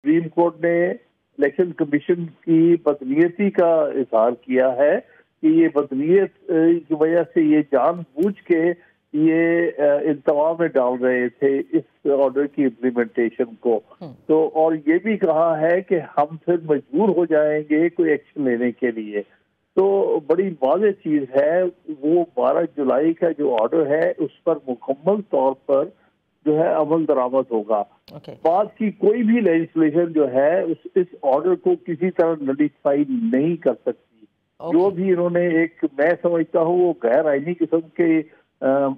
Supreme court نے election commission کی بدنیتی کا اظہار کیا ہے کہ یہ بدنیت کی وجہ سے یہ جان بوجھ کے یہ التوا میں ڈال رہے تھے اس آرڈر کی امپلیمنٹیشن کو. تو اور یہ بھی کہا ہے کہ ہم پھر مجبور ہو جائیں گے کوئی ایکشن لینے کے لیے. تو بڑی واضح چیز ہے وہ 12 جولائی کا جو آرڈر ہے اس پر مکمل طور پر جو ہے عمل درآمد ہوگا. بعد کی کوئی بھی لیجسلیشن جو ہے اس آرڈر کو کسی طرح نلیفائی نہیں کر سکتی. جو بھی انہوں نے ایک میں سمجھتا ہوں وہ غیر آئینی قسم کے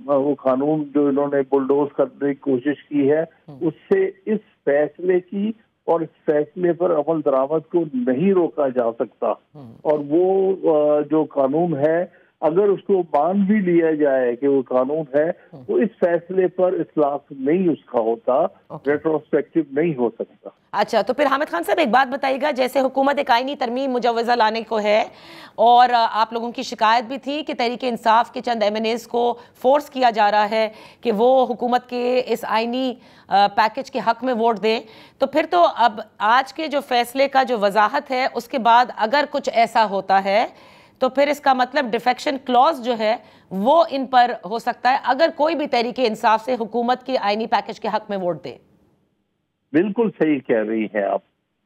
وہ قانون جو انہوں نے بلڈوز کرنے کی کوشش کی ہے اس سے اس فیصلے کی اور اس فیصلے پر عمل درآمد کو نہیں روکا جا سکتا. اور وہ جو قانون ہے اگر اس کو مان بھی لیا جائے کہ وہ قانون ہے تو اس فیصلے پر اطلاق نہیں اس کا ہوتا, ریٹروسپیکٹو نہیں ہو سکتا. اچھا, تو پھر حامد خان صاحب ایک بات بتائیے گا, جیسے حکومت ایک آئینی ترمیم مجوزہ لانے کو ہے اور آپ لوگوں کی شکایت بھی تھی کہ تحریک انصاف کے چند MNAs کو فورس کیا جا رہا ہے کہ وہ حکومت کے اس آئینی پیکج کے حق میں ووٹ دیں, تو پھر تو اب آج کے جو فیصلے کا جو وضاحت ہے اس کے بعد اگر کچھ ایسا ہوتا ہے تو پھر اس کا مطلب ڈیفیکشن کلوز جو ہے وہ ان پر ہو سکتا ہے اگر کوئی بھی تحریک انصاف سے حکومت کے آئینی پیکج کے حق میں ووٹ دے. بالکل صحیح کہہ رہی ہیں آپ,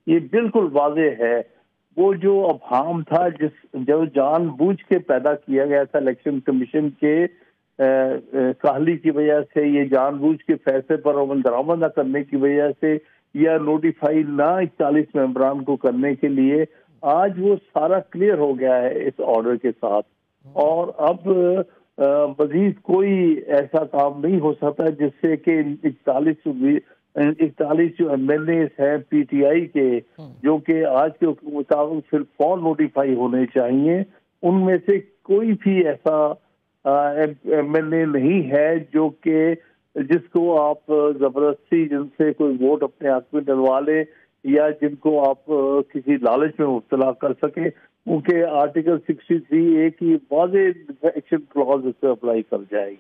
یہ بالکل واضح ہے. وہ جو ابہام تھا جو جان بوجھ کے پیدا کیا گیا تھا الیکشن کمیشن کے کاہلی کی وجہ سے, یہ جان بوجھ کے فیصلے پر عمل درآمد نہ کرنے کی وجہ سے یا نوٹیفائی نہ 41 ممبران کو کرنے کے لیے, آج وہ سارا کلیئر ہو گیا ہے اس آرڈر کے ساتھ. اور اب مزید کوئی ایسا کام نہیں ہو سکتا جس سے کہ 41 جو MNAs ہیں PTI کے جو کہ آج کے مطابق صرف فور نوٹیفائی ہونے چاہیے, ان میں سے کوئی بھی ایسا MNA نہیں ہے جو کہ جس کو آپ زبردستی جن سے کوئی ووٹ اپنے حق میں ڈلوا لیں یا جن کو آپ کسی لالچ میں مبتلا کر سکیں, کیونکہ آرٹیکل 63A کی واضح ایکشن کلوز اس پہ اپلائی کر جائے گی.